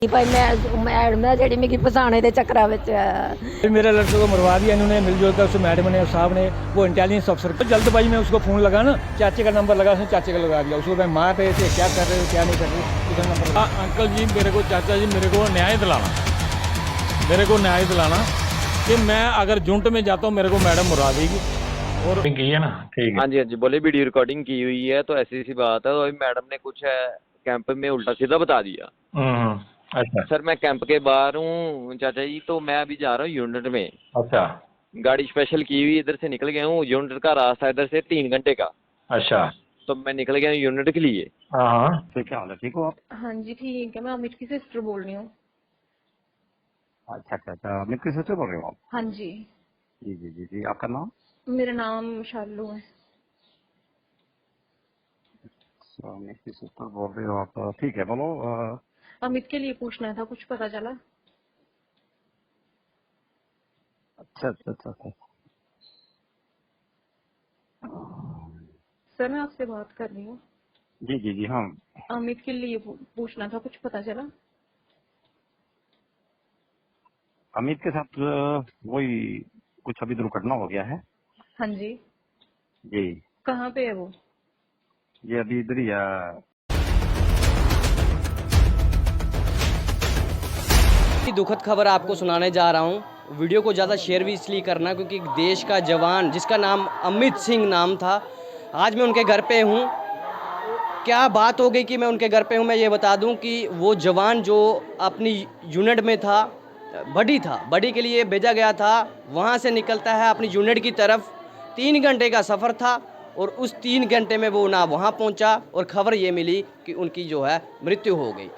भाई मैडम है जी मेरी फसाने के चक्कर में मेरे लड़के को मरवा दिया इन्होंने मिलजुल कर, उस मैडम ने साहब ने, वो इंटेलिजेंस अफसर को जल्दबाजी में उसको फ़ोन लगा ना, चाचे का नंबर लगा, उसने चाचे का लगा दिया। उसको मैं मार रहे थे, क्या कर रहे हो क्या नहीं कर रहे, उसका नंबर। अंकल जी मेरे को, चाचा जी मेरे को न्याय दिलाना, मेरे को न्याय दिलाना कि मैं अगर जुंट में जाता हूँ मेरे को मैडम मरवा देगी। और की है ना, ठीक है। हाँ जी हाँ जी, बोले वीडियो रिकॉर्डिंग की हुई है तो ऐसी सी बात है। तो अभी मैडम ने कुछ है कैंप में उल्टा सीधा बता दिया। अच्छा सर मैं कैंप के बाहर हूँ चाचा जी, तो मैं अभी जा रहा हूँ यूनिट में। अच्छा गाड़ी स्पेशल की हुई, इधर से निकल गया हूँ। यूनिट का रास्ता इधर से 3 घंटे का, अच्छा। तो मैं निकल गया हूँ यूनिट के लिए। हाँ तो क्या हाल है, ठीक हो आप? हाँ जी ठीक है, मैं अमित की सिस्टर बोल रही हूँ। अच्छा अच्छा अच्छा, अमित की सिस्टर बोल रहे हो आप? हाँ जी, जी जी जी जी, आपका नाम? मेरा नाम शालू है। अमित की सिस्टर बोल रहे हो आप, ठीक है बोलो। अमित के लिए पूछना था, कुछ पता चला? अच्छा अच्छा अच्छा अच्छा। सर मैं आपसे बात कर रही हूँ। जी जी जी हाँ। अमित के लिए पूछना था, कुछ पता चला? अमित के साथ वही कुछ अभी दुर्घटना हो गया है। हाँ जी, जी, कहाँ पे है वो? ये अभी इधर ही है। दुखद खबर आपको सुनाने जा रहा हूँ। वीडियो को ज़्यादा शेयर भी इसलिए करना क्योंकि एक देश का जवान जिसका नाम अमित सिंह नाम था, आज मैं उनके घर पे हूँ। क्या बात हो गई कि मैं उनके घर पे हूँ, मैं ये बता दूँ कि वो जवान जो अपनी यूनिट में था, बड़ी के लिए भेजा गया था, वहाँ से निकलता है अपनी यूनिट की तरफ। 3 घंटे का सफ़र था और उस 3 घंटे में वो ना वहाँ पहुँचा और ख़बर ये मिली कि उनकी जो है मृत्यु हो गई।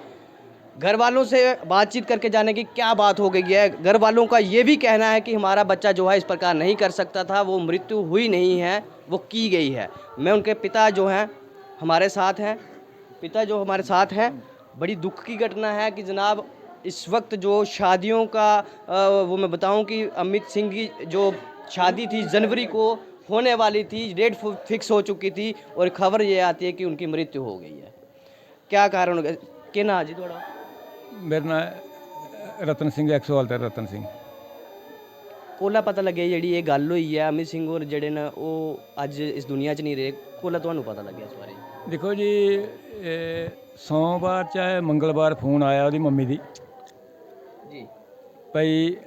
घर वालों से बातचीत करके जाने की क्या बात हो गई है। घर वालों का ये भी कहना है कि हमारा बच्चा जो है इस प्रकार नहीं कर सकता था, वो मृत्यु हुई नहीं है, वो की गई है। मैं उनके पिता जो हैं हमारे साथ हैं, पिता जो हमारे साथ हैं। बड़ी दुख की घटना है कि जनाब इस वक्त जो शादियों का वो मैं बताऊं कि अमित सिंह की जो शादी थी जनवरी को होने वाली थी, डेट फिक्स हो चुकी थी और खबर ये आती है कि उनकी मृत्यु हो गई है। क्या कारण हो गया कि ना जी थोड़ा? मेरा नाम रतन सिंह, एक्सवाल है रतन सिंह। कोला पता लगे जी ये गल हुई है अमित सिंह और जड़े न वो अज इस दुनिया च नहीं रहे, कोला ਤੁਹਾਨੂੰ पता लगे इस बारे? देखो जी, सोमवार चाहे मंगलवार फोन आया ਉਹਦੀ ਮੰਮੀ ਦੀ जी ਭਈ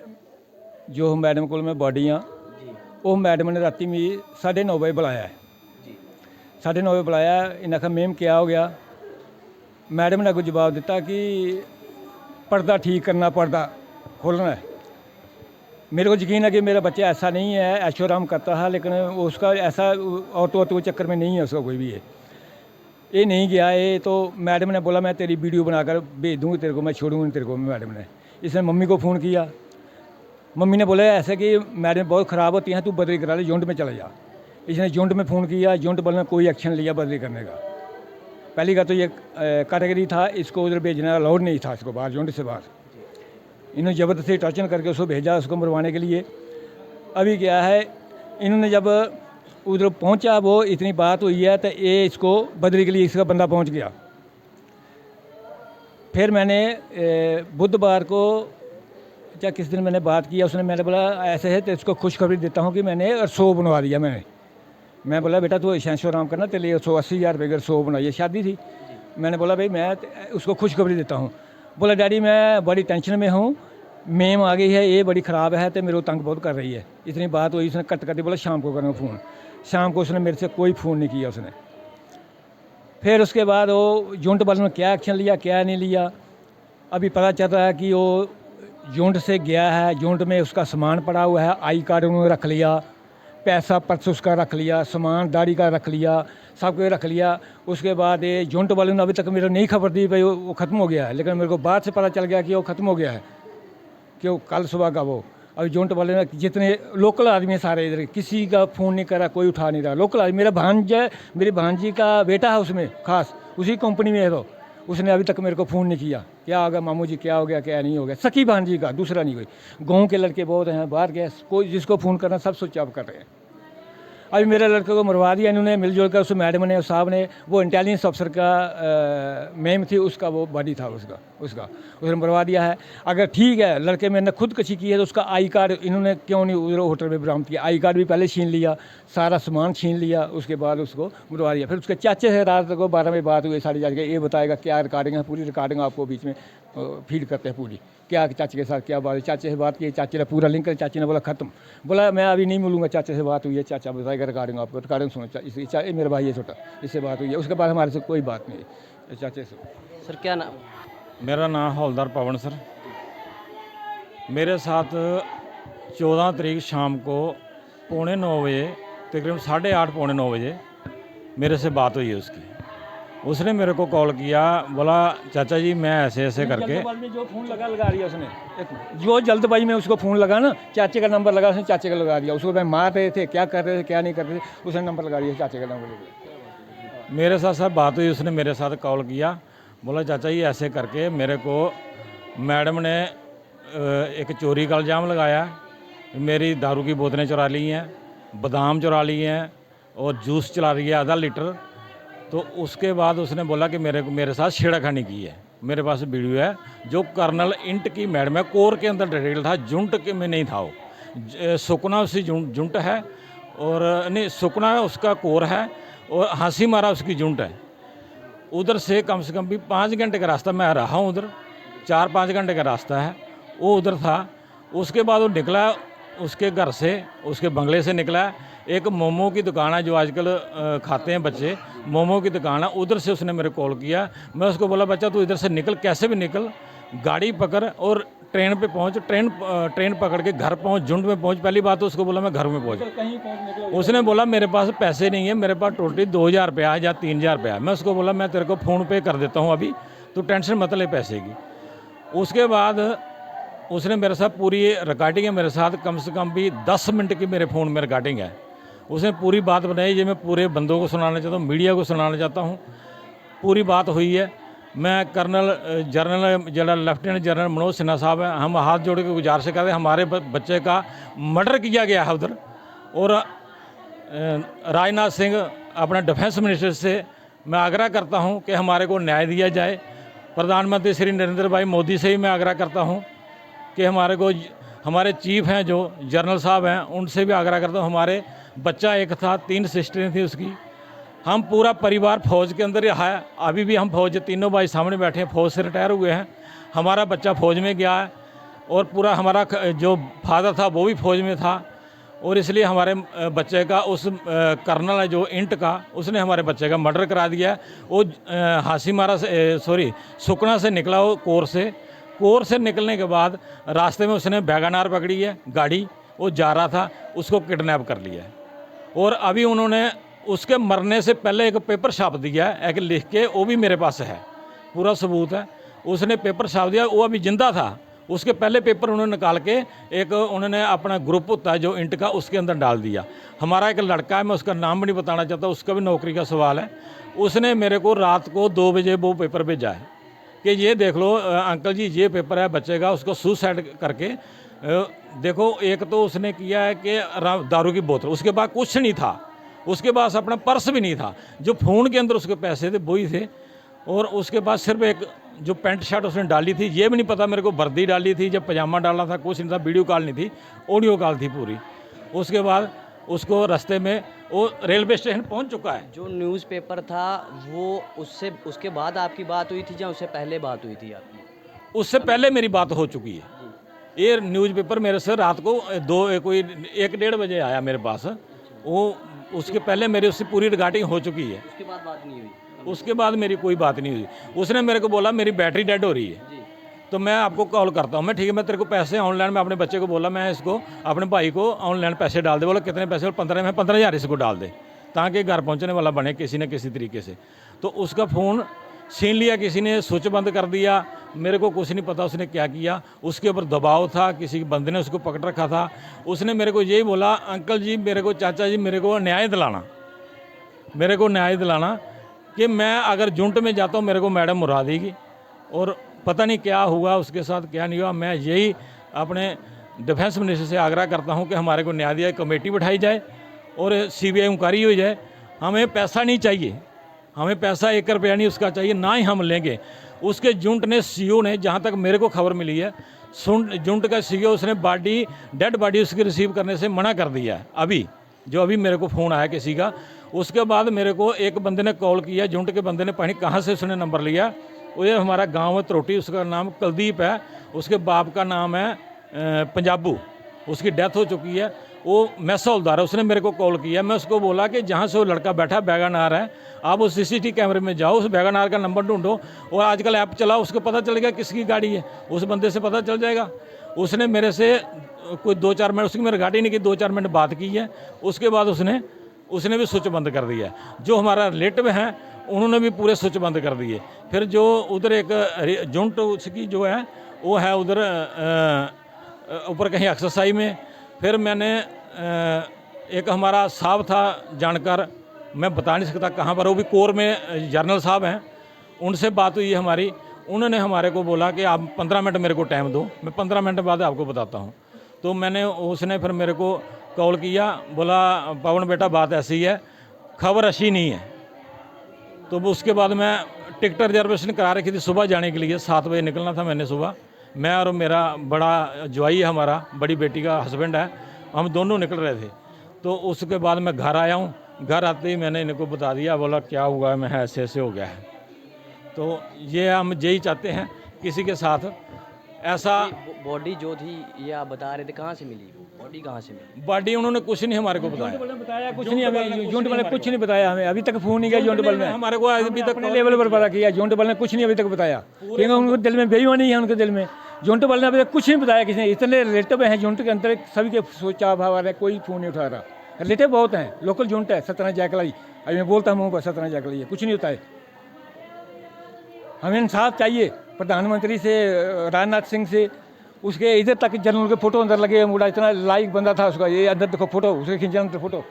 ਜੋ मैडम ਕੋਲ मैं बॉडी हाँ, जी ਉਹ मैडम ने राती मी 9:30 बजे बुलाया है। जी 9:30 बजे बुलाया, इन्हें आखा मैम क्या हो गया। मैडम ने अगों जवाब दिता कि पर्दा ठीक करना, पर्दा खोलना है। मेरे को यकीन है कि मेरा बच्चा ऐसा नहीं है, ऐशो आराम करता है, लेकिन उसका ऐसा औरतों चक्कर में नहीं है उसका कोई भी है। ये नहीं गया ये, तो मैडम ने बोला मैं तेरी वीडियो बनाकर भेज दूँगी तेरे को, मैं छोड़ूंगी तेरे को। मैडम ने इसने मम्मी को फ़ोन किया, मम्मी ने बोला ऐसे कि मैडम बहुत ख़राब होती हैं, तू बदली करा ले, यूनिट में चला जा। इसने यूनिट में फ़ोन किया, यूनिट वाले ने कोई एक्शन लिया बदली करने का। पहली का तो ये कैटेगरी था, इसको उधर भेजना अलाउड नहीं था, इसको बाहर यूनिट से बाहर। इन्होंने ज़बरदस्ती टर्चन करके उसको भेजा, उसको मरवाने के लिए। अभी क्या है, इन्होंने जब उधर पहुंचा, वो इतनी बात हुई है तो ये इसको बदली के लिए इसका बंदा पहुंच गया। फिर मैंने बुधवार को क्या किस दिन मैंने बात किया, उसने मैंने बोला ऐसे है तो इसको खुशखबरी देता हूँ कि मैंने रसो बनवा दिया। मैं बोला बेटा तू ऐशो आराम करना, तेरे लिए 180,000 रुपये का रसो बनाइए, शादी थी। मैंने बोला भाई मैं उसको खुशखबरी देता हूँ। बोला डैडी मैं बड़ी टेंशन में हूँ, मेम आ गई है, ये बड़ी ख़राब है तो मेरे को तंग बहुत कर रही है। इतनी बात हुई, उसने कट कर दी, बोला शाम को करूँगा फ़ोन। शाम को उसने मेरे से कोई फ़ोन नहीं किया उसने। फिर उसके बाद वो यूनिट वालों ने क्या एक्शन लिया क्या नहीं लिया, अभी पता चल रहा है कि वो यूनिट से गया है, यूनिट में उसका सामान पड़ा हुआ है, आई कार्ड उन्होंने रख लिया, पैसा पर्स उसका रख लिया, सामान दाढ़ी का रख लिया, सब कुछ रख लिया। उसके बाद ये यूनिट वालों ने अभी तक मेरे नहीं खबर दी भाई वो ख़त्म हो गया है, लेकिन मेरे को बाद से पता चल गया कि वो ख़त्म हो गया है, कि वो कल सुबह का वो। अभी यूनिट वाले ने जितने लोकल आदमी हैं सारे इधर, किसी का फ़ोन नहीं करा, कोई उठा नहीं रहा। लोकल आदमी, मेरा भांजा, मेरी भांजी का बेटा है उसमें खास, उसी कंपनी में है, तो उसने अभी तक मेरे को फ़ोन नहीं किया, क्या हो गया मामू जी, क्या हो गया क्या नहीं हो गया। सखी भांजी का, दूसरा नहीं कोई। गाँव के लड़के बहुत हैं बाहर गए, कोई जिसको फ़ोन करना सब स्विच ऑफ कर रहे हैं। अभी मेरे लड़के को मरवा दिया इन्होंने मिलजुल कर, उस मैडम ने उस साहब ने, वो इंटेलिजेंस ऑफिसर का मेम थी, उसका वो बॉडी था उसका उसने मरवा दिया है। अगर ठीक है लड़के में ने खुदकशी की है तो उसका आई कार्ड इन्होंने क्यों नहीं उधर होटल में बरामद किया? आई कार्ड भी पहले छीन लिया, सारा सामान छीन लिया, उसके बाद उसको मरवा दिया। फिर उसके चाचे से रात को 12 बजे बात हुई, 11:30 ये बताएगा क्या रिकॉर्डिंग है, पूरी रिकॉर्डिंग आपको बीच में फीड करते हैं पूरी, क्या चाचे के साथ क्या बात है। चाचे से बात की, चाचे ने पूरा लिंक कर, चाचे ने बोला ख़त्म, बोला मैं अभी नहीं मिलूंगा, चाचे से बात हुई है, चाचा बताएगा रिकॉर्डिंग आपको, रिकॉर्डिंग सुनो, ये मेरा भाई है छोटा, इससे बात हुई है। उसके बाद हमारे से कोई बात नहीं है चाचे से। सर क्या नाम? मेरा नाम हौलदार पवन सर। मेरे साथ 14 तारीख शाम को 8:45 बजे, तकरीबन 8:30 पौने 9 बजे मेरे से बात हुई है उसकी। उसने मेरे को कॉल किया, बोला चाचा जी मैं ऐसे ऐसे करके, जल्दबाजी में जो फ़ोन लगा दिया उसने, जो जल्दबाजी में उसको फ़ोन लगा ना, चाचे का नंबर लगा, उसने चाचे का लगा दिया। उसको मैं मार रहे थे, क्या कर रहे थे क्या नहीं कर रहे थे, उसने नंबर लगा दिया, चाचे का नंबर। मेरे साथ सर बात हुई, उसने मेरे साथ कॉल किया, बोला चाचा जी ऐसे करके मेरे को मैडम ने एक चोरी का इल्ज़ाम लगाया, मेरी दारू की बोतलें चुरा ली हैं, बादाम चुरा लिए हैं और जूस चला रही है आधा लीटर। तो उसके बाद उसने बोला कि मेरे साथ छेड़खानी की है। मेरे पास वीडियो है जो कर्नल इंट की मैडम है, कोर के अंदर डिटेल था, जुंट के में नहीं था वो। सुकना उसकी जुंट है और नहीं सुकना उसका कोर है और हाँसी मारा उसकी जुंट है। उधर से कम भी 5 घंटे का रास्ता, मैं रहा हूँ उधर, 4-5 घंटे का रास्ता है, वो उधर था। उसके बाद वो निकला उसके घर से, उसके बंगले से निकला। एक मोमो की दुकान है जो आजकल खाते हैं बच्चे, मोमो की दुकान है, उधर से उसने मेरे कॉल किया। मैं उसको बोला बच्चा तू इधर से निकल, कैसे भी निकल, गाड़ी पकड़ और ट्रेन पे पहुंच, ट्रेन पकड़ के घर पहुंच, झुंड में पहुंच। पहली बात तो उसको बोला मैं घर में पहुंच। उसने बोला मेरे पास पैसे नहीं है, मेरे पास टोटली 2,000 रुपया है या 3,000 रुपया है। मैं उसको बोला मैं तेरे को फ़ोन पे कर देता हूँ अभी, तो टेंशन मत ले पैसे की। उसके बाद उसने मेरे साथ पूरी रिकॉर्डिंग है, मेरे साथ कम से कम भी 10 मिनट की मेरे फ़ोन में रिकॉर्डिंग है। उसने पूरी बात बनाई, ये मैं पूरे बंदों को सुनाना चाहता हूँ, मीडिया को सुनाना चाहता हूँ। पूरी बात हुई है। मैं general lieutenant general Manoj Sinha साहब हैं, हम हाथ जोड़ के गुजारिश करते हैं, हमारे बच्चे का मर्डर किया गया है उधर। और राजनाथ सिंह अपना डिफेंस मिनिस्टर से मैं आग्रह करता हूं कि हमारे को न्याय दिया जाए। प्रधानमंत्री श्री नरेंद्र भाई मोदी से ही मैं आग्रह करता हूं कि हमारे चीफ हैं जो जनरल साहब हैं, उनसे भी आग्रह करता हूं। हमारे बच्चा एक था, 3 सिस्टरें थी उसकी, हम पूरा परिवार फौज के अंदर है। अभी भी हम फौज, तीनों भाई सामने बैठे हैं, फौज से रिटायर हुए हैं। हमारा बच्चा फौज में गया है और पूरा हमारा जो फादर था वो भी फौज में था। और इसलिए हमारे बच्चे का उस कर्नल है जो इंट का, उसने हमारे बच्चे का मर्डर करा दिया है। वो सुकना से निकला, वो कोर से निकलने के बाद रास्ते में उसने वैगनार पकड़ी है गाड़ी, वो जा रहा था, उसको किडनैप कर लिया है। और अभी उन्होंने उसके मरने से पहले एक पेपर छाप दिया है, एक लिख के, वो भी मेरे पास है, पूरा सबूत है। उसने पेपर छाप दिया, वो अभी जिंदा था, उसके पहले पेपर उन्होंने निकाल के एक उन्होंने अपना ग्रुप होता है जो इंट का, उसके अंदर डाल दिया। हमारा एक लड़का है, मैं उसका नाम भी नहीं बताना चाहता, उसका भी नौकरी का सवाल है। उसने मेरे को रात को 2 बजे वो पेपर भेजा है कि ये देख लो अंकल जी, ये पेपर है बच्चे का, उसको सुसाइड करके देखो। एक तो उसने किया है कि दारू की बोतल, उसके बाद कुछ नहीं था, उसके पास अपना पर्स भी नहीं था, जो फ़ोन के अंदर उसके पैसे थे वही थे। और उसके बाद सिर्फ एक जो पैंट शर्ट उसने डाली थी, ये भी नहीं पता मेरे को वर्दी डाली थी, जब पजामा डाला था, कुछ नहीं था, वीडियो कॉल नहीं थी, ऑडियो कॉल थी पूरी। उसके बाद उसको रास्ते में वो रेलवे स्टेशन पहुंच चुका है। जो न्यूज़पेपर था वो उसके बाद आपकी बात हुई थी या उससे पहले बात हुई थी आपकी? उससे पहले मेरी बात हो चुकी है। ये न्यूज़पेपर मेरे से रात को 1-1:30 बजे आया मेरे पास। वो उसके पहले मेरी उससे पूरी रिकॉर्डिंग हो चुकी है। उसके बाद बात नहीं हुई? उसके बाद मेरी कोई बात नहीं हुई। उसने मेरे को बोला मेरी बैटरी डेड हो रही है, तो मैं आपको कॉल करता हूँ। मैं ठीक है, मैं तेरे को पैसे ऑनलाइन, मैं अपने बच्चे को बोला मैं इसको अपने भाई को ऑनलाइन पैसे डाल दे। बोला कितने पैसे? 15,000 इसको डाल दे ताकि घर पहुँचने वाला बने किसी न किसी तरीके से। तो उसका फ़ोन छीन लिया किसी ने, स्विच बंद कर दिया, मेरे को कुछ नहीं पता उसने क्या किया। उसके ऊपर दबाव था, किसी बंदे ने उसको पकड़ रखा था। उसने मेरे को यही बोला, अंकल जी मेरे को, चाचा जी मेरे को न्याय दिलाना कि मैं अगर जुंट में जाता हूँ मेरे को मैडम मुरा देगी। और पता नहीं क्या हुआ उसके साथ, क्या नहीं हुआ। मैं यही अपने डिफेंस मिनिस्टर से आग्रह करता हूँ कि हमारे को न्याय दिया, कमेटी बिठाई जाए और CBI इंक्वायरी हो जाए। हमें पैसा नहीं चाहिए, हमें पैसा 1 रुपया नहीं उसका चाहिए, ना ही हम लेंगे। उसके जुंट ने CEO ने, जहाँ तक मेरे को खबर मिली है, जुंट का CEO उसने डेड बॉडी उसकी रिसीव करने से मना कर दिया है। अभी मेरे को फ़ोन आया किसी का। उसके बाद मेरे को एक बंदे ने कॉल किया, जुंट के बंदे ने, पता नहीं कहाँ से उसने नंबर लिया। वो ये हमारा गांव है त्रोटी, उसका नाम कुलदीप है, उसके बाप का नाम है पंजाबू, उसकी डेथ हो चुकी है। वो मैसा हौलदार है, उसने मेरे को कॉल किया। मैं उसको बोला कि जहाँ से वो लड़का बैठा वैगन-आर है, आप उस CCTV कैमरे में जाओ, उस वैगन-आर का नंबर ढूंढो, और आजकल ऐप चलाओ, उसको पता चलेगा किसकी गाड़ी है, उस बंदे से पता चल जाएगा। उसने मेरे से कोई 2-4 मिनट, उसकी मेरी गाड़ी नहीं की, 2-4 मिनट बात की है। उसके बाद उसने भी स्विच बंद कर दिया। जो हमारा रिलेटिव हैं उन्होंने भी पूरे स्विच बंद कर दिए। फिर जो उधर एक जुंट उसकी जो है वो है उधर ऊपर कहीं एक्सरसाइज में। फिर मैंने एक हमारा साहब था जानकार, मैं बता नहीं सकता कहाँ पर, वो भी कोर में जर्नल साहब हैं, उनसे बात हुई हमारी। उन्होंने हमारे को बोला कि आप 15 मिनट मेरे को टाइम दो, मैं 15 मिनट बाद आपको बताता हूँ। तो उसने फिर मेरे को कॉल किया, बोला पवन बेटा बात ऐसी है, खबर अच्छी नहीं है। तो उसके बाद मैं टिकट रिजर्वेशन करा रखी थी सुबह जाने के लिए, 7 बजे निकलना था मैंने सुबह। मैं और मेरा बड़ा ज्वाई है, हमारा बड़ी बेटी का हस्बैंड है, हम दोनों निकल रहे थे। तो उसके बाद मैं घर आया हूँ। घर आते ही मैंने इनको बता दिया, बोला क्या हुआ है, मैं ऐसे ऐसे हो गया है। तो ये हम यही चाहते हैं किसी के साथ ऐसा। बॉडी जो थी ये आप बता रहे थे, कहाँ से मिली? बॉडी कहाँ से मिली? बॉडी उन्होंने कुछ नहीं हमारे को बताया, कुछ नहीं हमें, जुंट बल ने कुछ नहीं बताया हमें, अभी तक फोन नहीं किया जुंट बल ने हमारे को, अभी तक लेवल पर पता किया। जुंट बल ने कुछ नहीं अभी तक बताया, क्योंकि उनके दिल में बेईमानी है, उनके दिल में। जुंट बल ने अभी तक कुछ नहीं बताया किसी ने। इतने रिलेटिव हैं जुंट के अंदर, सभी के सोचा भाव है, कोई फोन नहीं उठा रहा। रिलेटिव बहुत हैं, लोकल जुंट है सतना जैकलाई, अभी मैं बोलता हूँ सतना जैकलाई है, कुछ नहीं होता है। हमें इंसाफ चाहिए प्रधानमंत्री से, राजनाथ सिंह से, उसके इधर तक जनरल के फोटो अंदर लगे, मुड़ा इतना लाइक बंदा था उसका, ये अंदर देखो फोटो, उसके खींचे अंदर फोटो।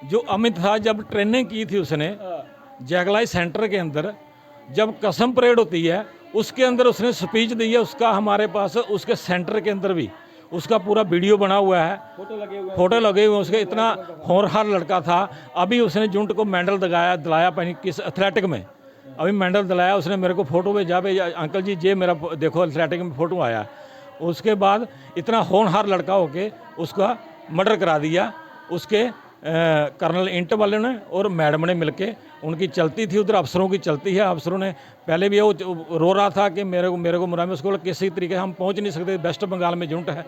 जो अमित था, जब ट्रेनिंग की थी उसने जैकलाई सेंटर के अंदर, जब कसम परेड होती है उसके अंदर उसने स्पीच दी है, उसका हमारे पास उसके सेंटर के अंदर भी उसका पूरा वीडियो बना हुआ है, फोटो लगे हुए उसके। इतना होनहार लड़का था। अभी उसने जुंट को मेडल दिलाया पहले किस एथलेटिक में, अभी मेडल दिलाया उसने मेरे को, फोटो भेजा अंकल जी ये मेरा देखो एथलेटिक में फ़ोटो आया। उसके बाद इतना होनहार लड़का होके उसका मर्डर करा दिया उसके कर्नल इंट वाले ने और मैडम ने मिलके। उनकी चलती थी उधर, अफसरों की चलती है। अफसरों ने पहले भी वो रो रहा था कि मेरे को मुरा में, उसको किसी तरीके हम पहुंच नहीं सकते, वेस्ट बंगाल में जुंट है,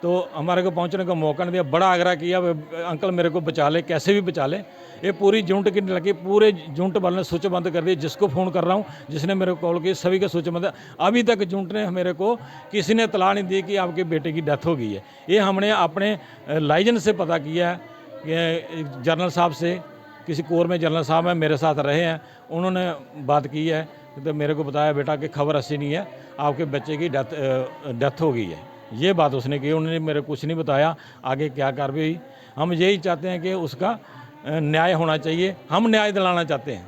तो हमारे को पहुंचने का मौका नहीं दिया। बड़ा आग्रह किया अंकल मेरे को बचा ले, कैसे भी बचा ले। ये पूरी जुंट की लगी, पूरे जुंट वाले ने स्विच बंद कर दिया। जिसको फ़ोन कर रहा हूँ, जिसने मेरे को कॉल की, सभी का स्विच बंद। अभी तक जुंट ने मेरे को किसी ने इतला नहीं दी कि आपके बेटे की डेथ हो गई है। ये हमने अपने लाइजन से पता किया है कि जनरल साहब से, किसी कोर में जनरल साहब हैं मेरे साथ रहे हैं, उन्होंने बात की है तो मेरे को बताया बेटा कि खबर अच्छी नहीं है, आपके बच्चे की डेथ हो गई है। ये बात उसने की, उन्होंने मेरे कुछ नहीं बताया आगे क्या कार्रवाई। हम यही चाहते हैं कि उसका न्याय होना चाहिए, हम न्याय दिलाना चाहते हैं,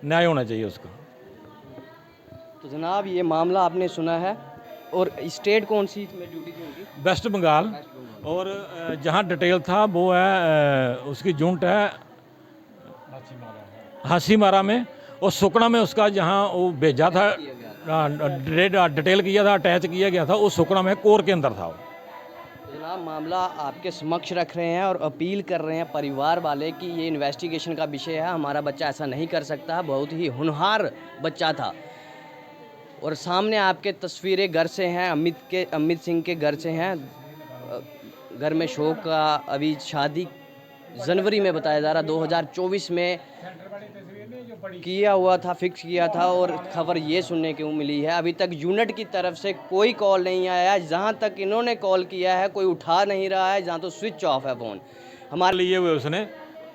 न्याय होना चाहिए उसका। तो जनाब ये मामला आपने सुना है। और स्टेट कौन सी में ड्यूटी थी उनकी? वेस्ट बंगाल। और जहाँ डिटेल था वो है उसकी जुंट है हासीमारा में, और सुकना में उसका जहाँ वो भेजा था, डिटेल किया था, अटैच किया गया था, वो सुकना में कोर के अंदर था वो। जनाब मामला आपके समक्ष रख रहे हैं और अपील कर रहे हैं परिवार वाले कि ये इन्वेस्टिगेशन का विषय है, हमारा बच्चा ऐसा नहीं कर सकता, बहुत ही होनहार बच्चा था। और सामने आपके तस्वीरें घर से हैं, अमित सिंह के घर से हैं। घर में शोक का, अभी शादी जनवरी में बताया जा रहा, 2024 में किया हुआ था, फिक्स किया था। और खबर ये सुनने को मिली है अभी तक यूनिट की तरफ से कोई कॉल नहीं आया है। जहाँ तक इन्होंने कॉल किया है कोई उठा नहीं रहा है, जहाँ तो स्विच ऑफ है फ़ोन हमारे लिए हुए उसने।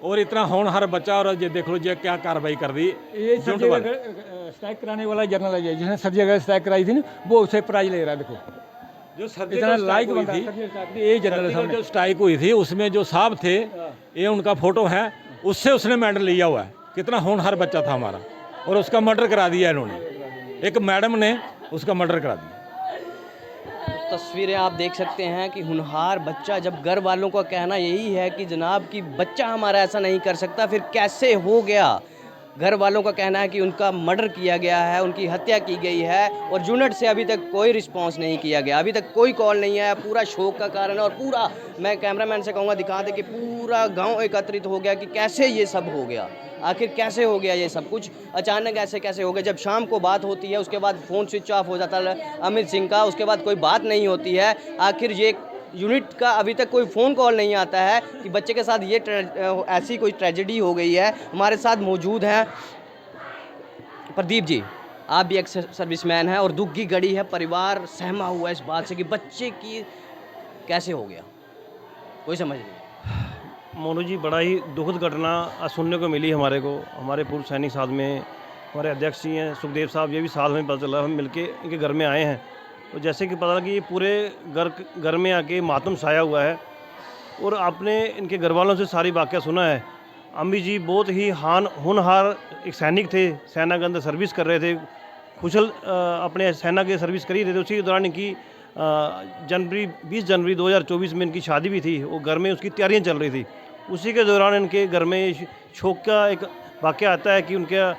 और इतना होनहार बच्चा, और ये देख लो ये क्या कार्रवाई कर दी। ये स्ट्राइक कराने वाला जर्नल है जिसने सब जगह स्ट्राइक कराई थी ना, वो उसे प्राइज ले रहा है। देखो जो इतना लाइक हुई थी, ये जर्नल जो स्ट्राइक हुई थी उसमें जो साहब थे, ये उनका फोटो है, उससे उसने मेडल लिया हुआ है। कितना होनहार बच्चा था हमारा, और उसका मर्डर करा दिया इन्होंने, एक मैडम ने उसका मर्डर करा दिया। तस्वीरें आप देख सकते हैं कि होनहार बच्चा, जब घर वालों का कहना यही है कि जनाब कि बच्चा हमारा ऐसा नहीं कर सकता, फिर कैसे हो गया। घर वालों का कहना है कि उनका मर्डर किया गया है, उनकी हत्या की गई है और यूनिट से अभी तक कोई रिस्पांस नहीं किया गया, अभी तक कोई कॉल नहीं आया। पूरा शोक का कारण है और पूरा, मैं कैमरामैन से कहूँगा दिखा दे कि पूरा गांव एकत्रित हो गया कि कैसे ये सब हो गया, आखिर कैसे हो गया ये सब कुछ, अचानक ऐसे कैसे हो गया। जब शाम को बात होती है उसके बाद फ़ोन स्विच ऑफ हो जाता है अमित सिंह का, उसके बाद कोई बात नहीं होती है। आखिर ये यूनिट का अभी तक कोई फ़ोन कॉल नहीं आता है कि बच्चे के साथ ये ऐसी कोई ट्रेजेडी हो गई है। हमारे साथ मौजूद हैं प्रदीप जी, आप भी एक सर्विसमैन हैं और दुख की घड़ी है, परिवार सहमा हुआ है इस बात से कि बच्चे की कैसे हो गया, कोई समझ नहीं। मोनू जी, बड़ा ही दुखद घटना आज सुनने को मिली हमारे को। हमारे पूर्व सैनिक साथ में हमारे अध्यक्ष जी हैं सुखदेव साहब, ये भी साथ में पता चला, हम मिलके इनके घर में आए हैं। तो जैसे कि पता लगा कि ये पूरे घर में आके मातम छाया हुआ है और आपने इनके घर वालों से सारी वाक़या सुना है। अम्मी जी बहुत ही होनहार एक सैनिक थे, सेना के अंदर सर्विस कर रहे थे, कुशल अपने सेना के सर्विस कर ही रहे थे। उसी के दौरान इनकी 20 जनवरी 2024 में इनकी शादी भी थी, वो घर में उसकी तैयारियां चल रही थी। उसी के दौरान इनके घर में शोक का एक वाक़या आता है कि उनका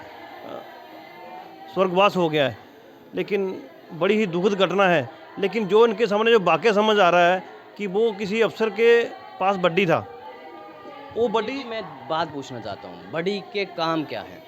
स्वर्गवास हो गया है। लेकिन बड़ी ही दुखद घटना है। लेकिन जो इनके सामने जो वाक़या समझ आ रहा है कि वो किसी अफसर के पास बड्डी था, वो बड्डी, मैं बात पूछना चाहता हूँ, बडी के काम क्या है?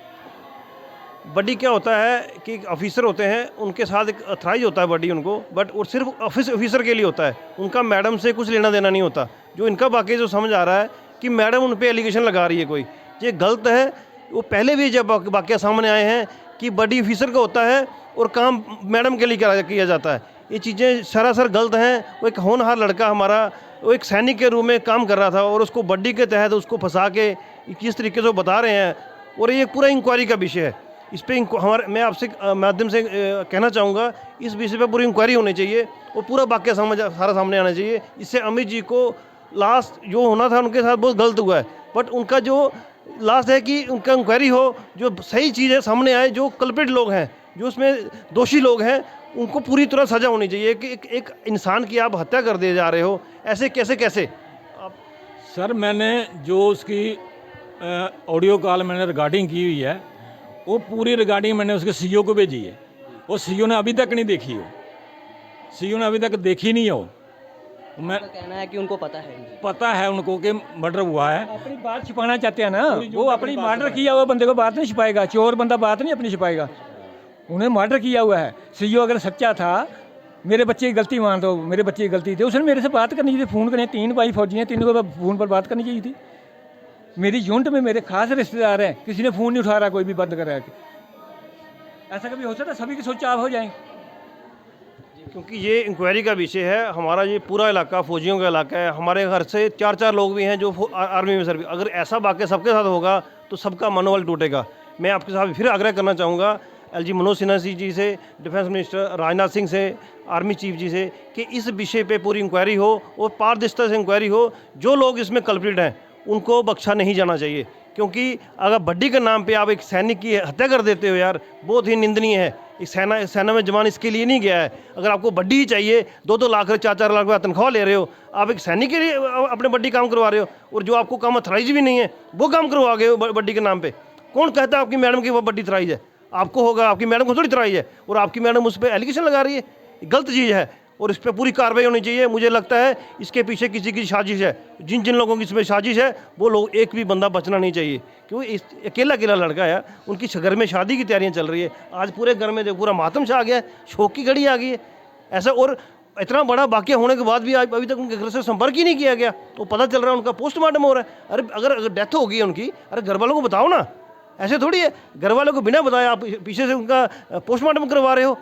बड्डी क्या होता है कि ऑफिसर होते हैं, उनके साथ एक अथराइज होता है बड्डी उनको, बट वो सिर्फ ऑफिसर के लिए होता है, उनका मैडम से कुछ लेना देना नहीं होता। जो इनका वाक़या जो समझ आ रहा है कि मैडम उन पर एलिगेशन लगा रही है कोई, ये गलत है। वो पहले भी जब वाक़या सामने आए हैं कि बड्डी ऑफिसर का होता है और काम मैडम के लिए किया जाता है। ये चीज़ें सरासर गलत हैं। वो एक होनहार लड़का हमारा, वो एक सैनिक के रूप में काम कर रहा था और उसको बड्डी के तहत उसको फंसा के किस तरीके से वो बता रहे हैं, और ये पूरा इंक्वायरी का विषय है। इस पर मैं आपसे माध्यम से कहना चाहूँगा, इस विषय पर पूरी इंक्वायरी होनी चाहिए और पूरा वाक़या सारा सामने आना चाहिए। इससे अमित जी को लास्ट जो होना था उनके साथ बहुत गलत हुआ है, बट उनका जो लास्ट है कि उनका इंक्वायरी हो, जो सही चीज़ है सामने आए, जो कल्प्रिट लोग हैं, जो उसमें दोषी लोग हैं, उनको पूरी तरह सज़ा होनी चाहिए। कि एक इंसान की आप हत्या कर दिए जा रहे हो, ऐसे कैसे आप? सर, मैंने जो उसकी ऑडियो कॉल मैंने रिकॉर्डिंग की हुई है, वो पूरी रिकॉर्डिंग मैंने उसके सीईओ को भेजी है। वो सीईओ ने अभी तक नहीं देखी हो, सीईओ ने अभी तक देखी नहीं हो। मैं कहना है कि उनको पता है उनको कि मर्डर हुआ है। अपनी बात छिपाना चाहते हैं ना, वो अपनी मर्डर किया हुआ बंदे को बात नहीं छिपाएगा, चोर बंदा बात नहीं अपनी छिपाएगा। उन्हें मर्डर किया हुआ है। सीईओ अगर सच्चा था, मेरे बच्चे की गलती मान दो, मेरे बच्चे की गलती थी, उसने मेरे से बात करनी चाहिए, फ़ोन करनी। 3 भाई फौजी हैं, 3 को फ़ोन पर बात करनी चाहिए थी। मेरी यूनिट में मेरे खास रिश्तेदार हैं, किसी ने फ़ोन नहीं उठा रहा, कोई भी बंद कर रहा है। ऐसा कभी हो सकता है सभी की सोच आप हो जाए? क्योंकि ये इंक्वायरी का विषय है। हमारा ये पूरा इलाका फौजियों का इलाका है। हमारे घर से 4 लोग भी हैं जो आर्मी में सर्विस। अगर ऐसा वाक़या सबके साथ होगा तो सबका मनोबल टूटेगा। मैं आपके साथ फिर आग्रह करना चाहूँगा LG मनोज सिन्हा जी से, डिफेंस मिनिस्टर राजनाथ सिंह से, आर्मी चीफ जी से, कि इस विषय पे पूरी इंक्वायरी हो और पारदर्शिता से इंक्वायरी हो। जो लोग इसमें कल्प्रिट हैं उनको बख्शा नहीं जाना चाहिए, क्योंकि अगर बड्डी के नाम पे आप एक सैनिक की हत्या कर देते हो यार, बहुत ही निंदनीय है। इस सेना में जवान इसके लिए नहीं गया है। अगर आपको बड्डी ही चाहिए, 2-2 लाख 4-4 लाख रुपया तनख्वाह ले रहे हो, आप एक सैनिक के लिए अपने बड्डी काम करवा रहे हो, और जो आपको काम अथराइज भी नहीं है वो काम करवा गए हो बड्डी के नाम पे। कौन कहता है आपकी मैडम की वो बड्डी अथराइज है? आपको होगा, आपकी मैडम को थोड़ी अथराइज है, और आपकी मैडम उस पर एलिगेशन लगा रही है। गलत चीज़ है और इस पर पूरी कार्रवाई होनी चाहिए। मुझे लगता है इसके पीछे किसी की साजिश है। जिन लोगों की इसमें साजिश है वो लोग, एक भी बंदा बचना नहीं चाहिए, क्योंकि इस अकेला लड़का है, उनकी घर में शादी की तैयारियां चल रही है। आज पूरे घर में पूरा मातम छा गया है, शोक की घड़ी आ गई है ऐसा। और इतना बड़ा वाक़या होने के बाद भी आज अभी तक उनके घर से संपर्क ही नहीं किया गया। वो पता चल रहा है उनका पोस्टमार्टम हो रहा है। अरे अगर डेथ हो गई है उनकी, अरे घर वालों को बताओ ना। ऐसे थोड़ी है, घर वालों को बिना बताया आप पीछे से उनका पोस्टमार्टम करवा रहे हो।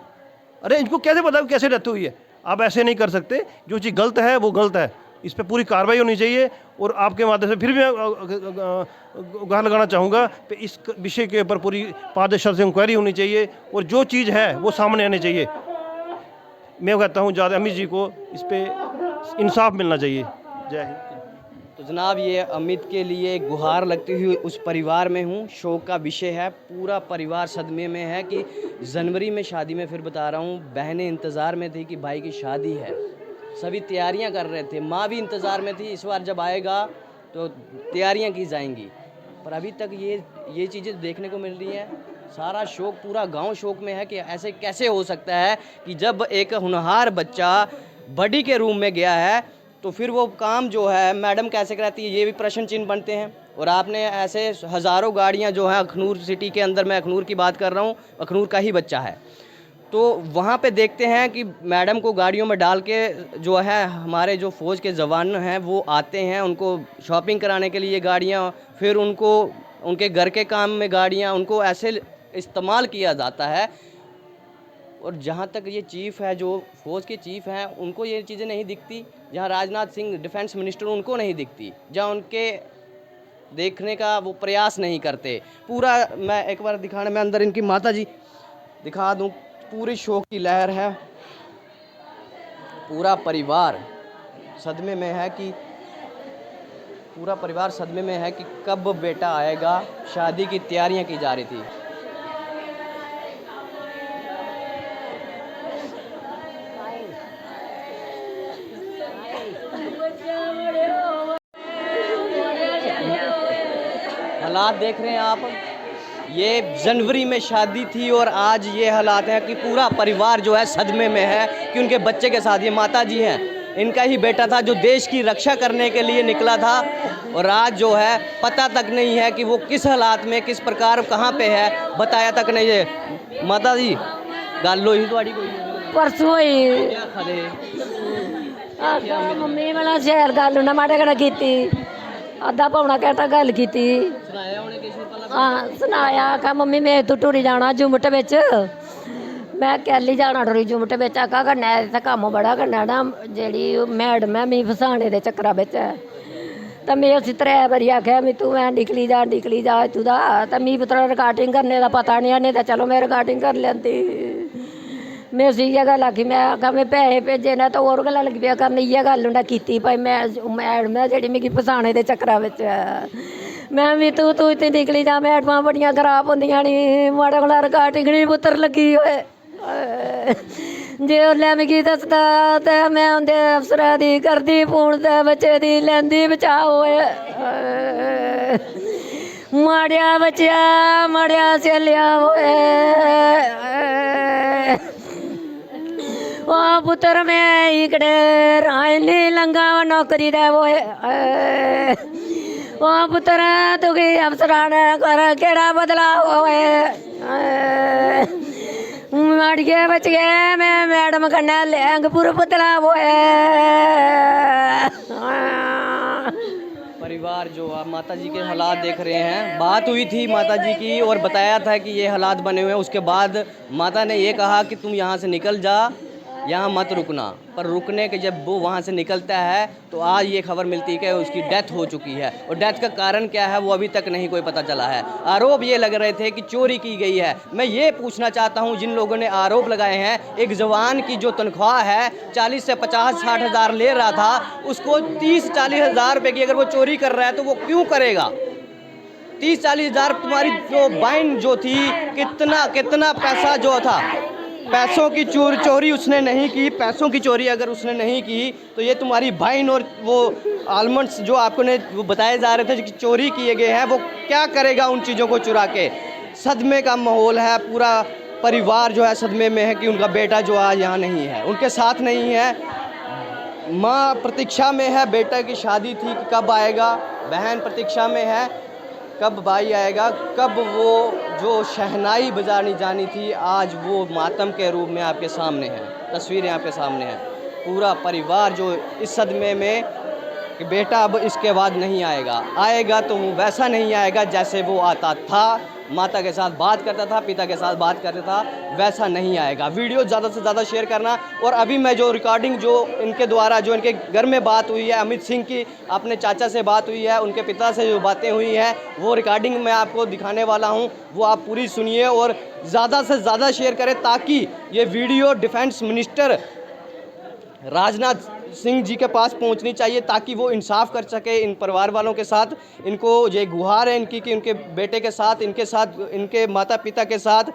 अरे इनको कैसे पता कैसे डेथ हुई है? आप ऐसे नहीं कर सकते। जो चीज़ गलत है वो गलत है, इस पर पूरी कार्रवाई होनी चाहिए। और आपके माध्यम से फिर भी गुहार लगाना चाहूँगा कि इस विषय के ऊपर पूरी पारदर्शिता से इंक्वायरी होनी चाहिए और जो चीज़ है वो सामने आनी चाहिए। मैं कहता हूँ ज़्यादा अमित जी को इस पर इंसाफ मिलना चाहिए। जय हिंद। तो जनाब ये अमित के लिए एक गुहार लगती हुई उस परिवार में हूँ। शोक का विषय है, पूरा परिवार सदमे में है कि जनवरी में शादी में, फिर बता रहा हूँ, बहनें इंतज़ार में थी कि भाई की शादी है, सभी तैयारियां कर रहे थे, माँ भी इंतज़ार में थी इस बार जब आएगा तो तैयारियां की जाएंगी, पर अभी तक ये चीज़ें देखने को मिल रही हैं। सारा शोक, पूरा गांव शोक में है कि ऐसे कैसे हो सकता है कि जब एक होनहार बच्चा बड़ी के रूम में गया है तो फिर वो काम जो है मैडम कैसे कराती है, ये भी प्रश्न चिन्ह बनते हैं। और आपने ऐसे हज़ारों गाड़ियां जो हैं अखनूर सिटी के अंदर, मैं अखनूर की बात कर रहा हूँ, अखनूर का ही बच्चा है, तो वहाँ पे देखते हैं कि मैडम को गाड़ियों में डाल के जो है हमारे जो फ़ौज के जवान हैं वो आते हैं, उनको शॉपिंग कराने के लिए गाड़ियाँ, फिर उनको उनके घर के काम में गाड़ियाँ, उनको ऐसे इस्तेमाल किया जाता है। और जहाँ तक ये चीफ़ है, जो फ़ौज के चीफ़ हैं, उनको ये चीज़ें नहीं दिखती। जहाँ राजनाथ सिंह डिफेंस मिनिस्टर, उनको नहीं दिखती, जहाँ उनके देखने का वो प्रयास नहीं करते। पूरा मैं एक बार दिखाने में अंदर इनकी माता जी दिखा दूँ, पूरी शोक की लहर है, पूरा परिवार सदमे में है कि कब बेटा आएगा। शादी की तैयारियां की जा रही थी। हालात देख रहे हैं आप, ये जनवरी में शादी थी और आज ये हालात हैं कि पूरा परिवार जो है सदमे में है कि उनके बच्चे के साथ, ये माता जी हैं, इनका ही बेटा था जो देश की रक्षा करने के लिए निकला था, और आज जो है पता तक नहीं है कि वो किस हालात में, किस प्रकार, कहाँ पे है, बताया तक नहीं है। माता जी गल होई थोड़ी कोई परसों ही क्या खरे मम्मी वाला शहर गल उन्हें माड़े कन्नै कीती, अद्धा पौना घंटा गल कीती। सुनाया उन्हें किसी ने? हाँ सुनाया, आखा मम्मी मैं तू टुरी जाना जुमट बिच, मैं कैली जाना टुरी जुमट बिच, आखा कन्नै इत्थै कम्म बड़ा करना ना, जेह्ड़ी मैडम है मिगी फसाने दे चक्करा बिच है, तो मैं उसी 3 बारी आखेआ मी तू मैं निकली जा इत्थूं दा, ते मिगी पुत्तरा रिकार्डिंग करने दा पता नहीं है, नहीं तो चलो मैं रिकार्डिंग कर लैंदी। मैं उसी इ'यै गल्ल आखी, मैं आखा मैं पैसे भेजे ने, तो होर गल्लां लगी पेआ करन, इ'यै गल्ल उन्नै कीती भाई मैडम है जेह्ड़ी मिगी फसाने दे चक्करा बिच है। मैं भी तू इत्थै निकली जा, मैडमां बड़ियां खराब होंदियां नी, माड़े कोला रिकार्डिंग नहीं पुत्तर लगी होए। जे उसलै मिगी दसदा ते मैं उं'दे अफसरा दी करदी फोन ते बच्चे दी लैंदी बचाऽ होए। माड़िया बच्चेआ, माड़िया सेलिया होए। ओ पुत्तर मैं इकडे रायनी लंगा नौकरी दे होए। ओ पुत्तर तुगी अफसरा ने कर केड़ा बदलाव होए। माड़िए बच गए, मैं मैडम कन्नै लैंगपुर बदलाव होए। परिवार जो आप माता जी के हालात देख रहे हैं, बात हुई थी माता जी की और बताया था कि ये हालात बने हुए हैं। उसके बाद माता ने ये कहा कि तुम यहाँ से निकल जा, यहाँ मत रुकना, पर रुकने के जब वो वहाँ से निकलता है तो आज ये खबर मिलती है कि उसकी डेथ हो चुकी है, और डेथ का कारण क्या है वो अभी तक नहीं कोई पता चला है। आरोप ये लग रहे थे कि चोरी की गई है। मैं ये पूछना चाहता हूँ जिन लोगों ने आरोप लगाए हैं, एक जवान की जो तनख्वाह है 40 से 50-60 हज़ार ले रहा था, उसको 30-40 हज़ार रुपये की अगर वो चोरी कर रहा है तो वो क्यों करेगा? 30-40 हज़ार तुम्हारी जो बाइन जो थी, कितना पैसा जो था, पैसों की चोरी उसने नहीं की। पैसों की चोरी अगर उसने नहीं की तो ये तुम्हारी बाइन और वो आलमंड्स जो आपको ने वो बताए जा रहे थे कि चोरी किए गए हैं, वो क्या करेगा उन चीज़ों को चुरा के? सदमे का माहौल है, पूरा परिवार जो है सदमे में है कि उनका बेटा जो आज यहाँ नहीं है, उनके साथ नहीं है। माँ प्रतीक्षा में है, बेटा की शादी थी कि कब आएगा, बहन प्रतीक्षा में है कब भाई आएगा, कब वो जो शहनाई बजानी जानी थी आज वो मातम के रूप में आपके सामने है। तस्वीरें आपके सामने हैं। पूरा परिवार जो इस सदमे में कि बेटा अब इसके बाद नहीं आएगा तो वो वैसा नहीं आएगा जैसे वो आता था, माता के साथ बात करता था, पिता के साथ बात करता था, वैसा नहीं आएगा। वीडियो ज़्यादा से ज़्यादा शेयर करना। और अभी मैं जो रिकॉर्डिंग जो इनके द्वारा जो इनके घर में बात हुई है, अमित सिंह की अपने चाचा से बात हुई है, उनके पिता से जो बातें हुई हैं, वो रिकॉर्डिंग मैं आपको दिखाने वाला हूँ, वो आप पूरी सुनिए और ज़्यादा से ज़्यादा शेयर करें ताकि ये video defence minister Rajnath Singh ji के पास पहुंचनी चाहिए ताकि वो इंसाफ कर सके इन परिवार वालों के साथ। इनको ये गुहार है इनकी कि उनके बेटे के साथ, इनके माता पिता के साथ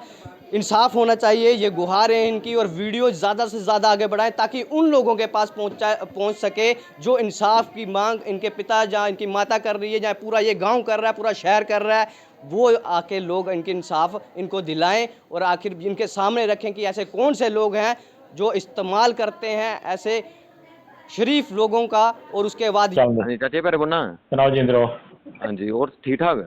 इंसाफ होना चाहिए। ये गुहार है इनकी, और वीडियो ज़्यादा से ज़्यादा आगे बढ़ाएं ताकि उन लोगों के पास पहुंच सके जो इंसाफ की मांग इनके पिता जहाँ इनकी माता कर रही है, जहाँ पूरा ये गांव कर रहा है, पूरा शहर कर रहा है, वो आके लोग इनके इंसाफ इनको दिलाएं और आखिर इनके सामने रखें कि ऐसे कौन से लोग हैं जो इस्तेमाल करते हैं ऐसे शरीफ लोगों का। और उसके बाद हाँ जी चाचे पर बोलना। सुनाओ जिंद्रो। हाँ जी और ठीक ठाक।